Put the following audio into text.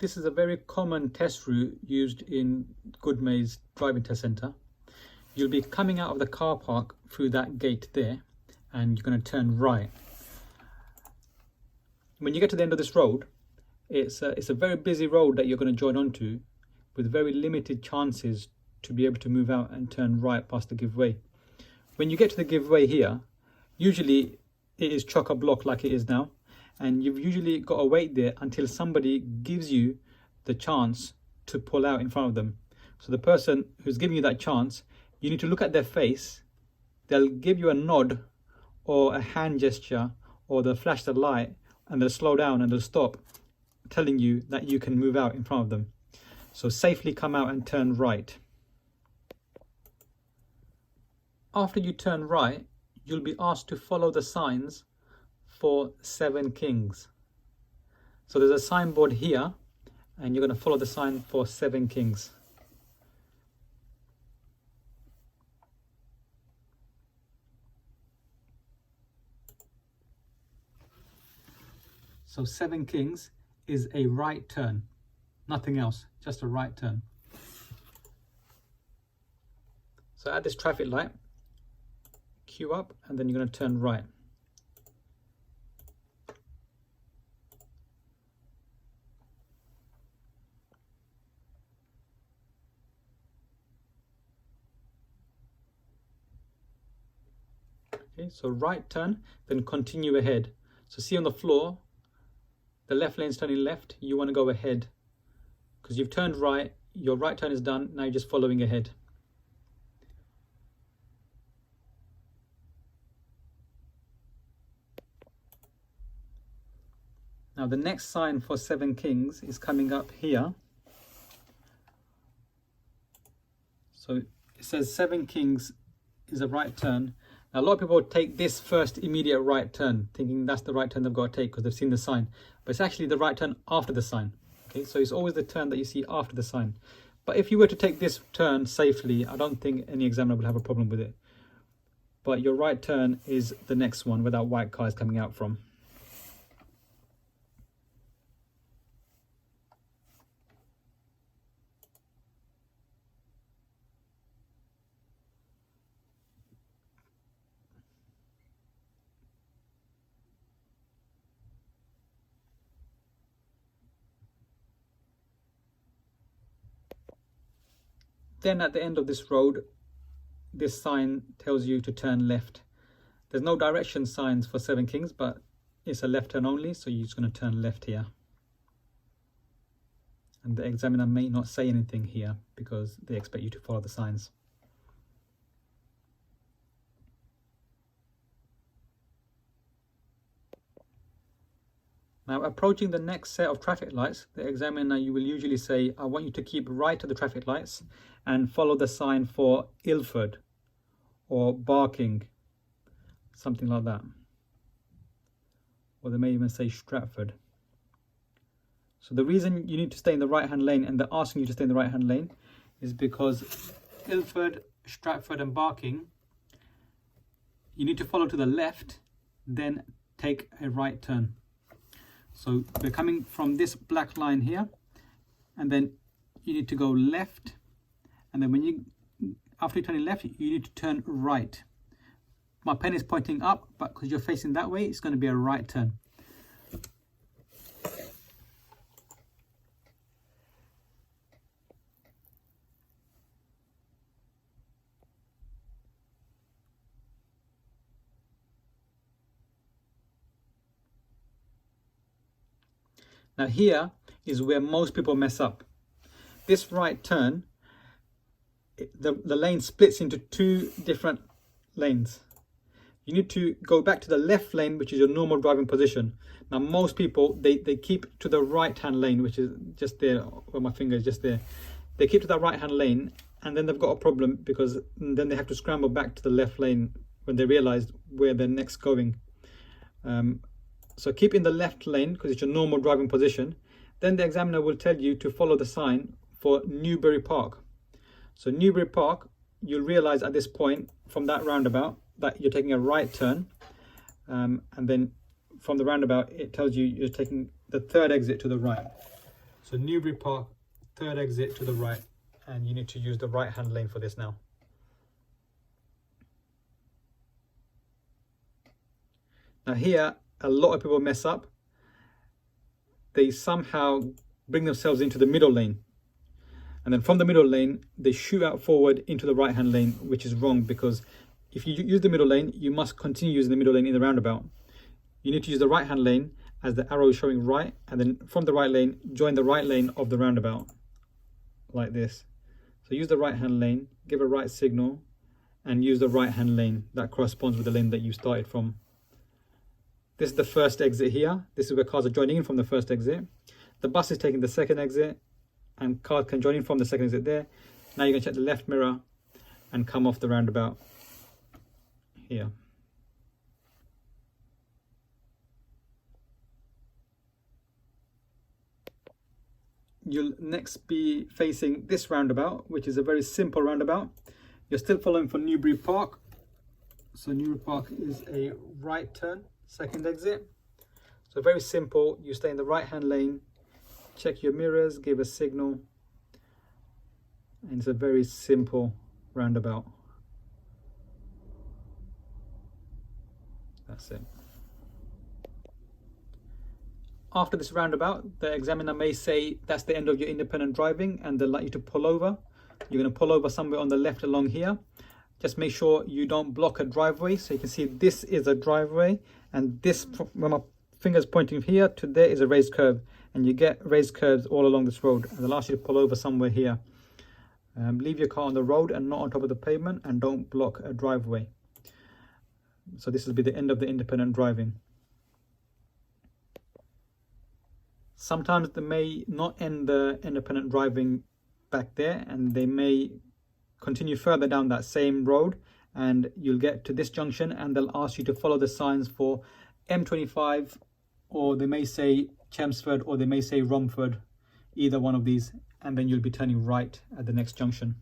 this is a very common test route used in Goodmayes driving test centre. You'll be coming out of the car park through that gate there, and you're going to turn right. When you get to the end of this road, it's a very busy road that you're going to join onto, with very limited chances to be able to move out and turn right past the giveaway. When you get to the giveaway here, usually it is chock-a-block like it is now, and you've usually got to wait there until somebody gives you the chance to pull out in front of them. So the person who's giving you that chance, you need to look at their face. They'll give you a nod or a hand gesture, or they'll flash the light and they'll slow down and they'll stop, telling you that you can move out in front of them. So safely come out and turn right. After you turn right, you'll be asked to follow the signs for 7 Kings. So there's a signboard here, and you're going to follow the sign for 7 Kings. So 7 Kings is a right turn, nothing else, just a right turn. So at this traffic light, queue up, and then you're going to turn right. Okay, so right turn, then continue ahead. So see on the floor, the left lane's turning left, you want to go ahead. Because you've turned right, your right turn is done, now you're just following ahead. Now the next sign for 7 Kings is coming up here. So it says 7 Kings is a right turn. Now a lot of people take this first immediate right turn, thinking that's the right turn they've got to take because they've seen the sign. But it's actually the right turn after the sign. Okay, so it's always the turn that you see after the sign. But if you were to take this turn safely, I don't think any examiner will have a problem with it. But your right turn is the next one where that white car is coming out from. Then at the end of this road, this sign tells you to turn left. There's no direction signs for 7 Kings, but it's a left turn only, so you're just going to turn left here. And the examiner may not say anything here because they expect you to follow the signs. Now approaching the next set of traffic lights, the examiner, you will usually say, I want you to keep right to the traffic lights and follow the sign for Ilford or barking, something like that. Or they may even say Stratford. So the reason you need to stay in the right hand lane, and they're asking you to stay in the right hand lane, is because Ilford, Stratford and Barking, you need to follow to the left, then take a right turn. So we're coming from this black line here, and then you need to go left, and then after you turn left, you need to turn right. My pen is pointing up, but because you're facing that way, it's going to be a right turn. Now here is where most people mess up. This right turn, the lane splits into 2 different lanes. You need to go back to the left lane, which is your normal driving position. Now most people, they keep to the right hand lane, which is just there, where my finger is just there. They keep to that right hand lane, and then they've got a problem because then they have to scramble back to the left lane when they realize where they're next going. So keep in the left lane because it's your normal driving position. Then the examiner will tell you to follow the sign for Newbury Park. So Newbury Park, you'll realize at this point from that roundabout that you're taking a right turn. And then from the roundabout, it tells you you're taking the 3rd exit to the right. So Newbury Park, third exit to the right, and you need to use the right hand lane for this now. Now here, a lot of people mess up. They somehow bring themselves into the middle lane. And then from the middle lane, they shoot out forward into the right hand lane, which is wrong, because if you use the middle lane, you must continue using the middle lane in the roundabout. You need to use the right hand lane as the arrow is showing right, and then from the right lane, join the right lane of the roundabout, like this. So use the right hand lane, give a right signal, and use the right hand lane that corresponds with the lane that you started from. This is the first exit here. This is where cars are joining in from the first exit. The bus is taking the second exit, and cars can join in from the second exit there. Now you can check the left mirror and come off the roundabout here. You'll next be facing this roundabout, which is a very simple roundabout. You're still following for Newbury Park. So Newbury Park is a right turn, second exit. So very simple. You stay in the right hand lane, check your mirrors, give a signal, and it's a very simple roundabout. That's it. After this roundabout, the examiner may say that's the end of your independent driving, and they'll like you to pull over. You're going to pull over somewhere on the left along here. Just make sure you don't block a driveway. So you can see this is a driveway, and this, when my finger's pointing here to there, is a raised curve, and you get raised curves all along this road, and they'll ask you to pull over somewhere here. Leave your car on the road and not on top of the pavement, and don't block a driveway. So this will be the end of the independent driving. Sometimes they may not end the independent driving back there, and they may continue further down that same road, and you'll get to this junction and they'll ask you to follow the signs for M25, or they may say Chelmsford, or they may say Romford, either one of these, and then you'll be turning right at the next junction.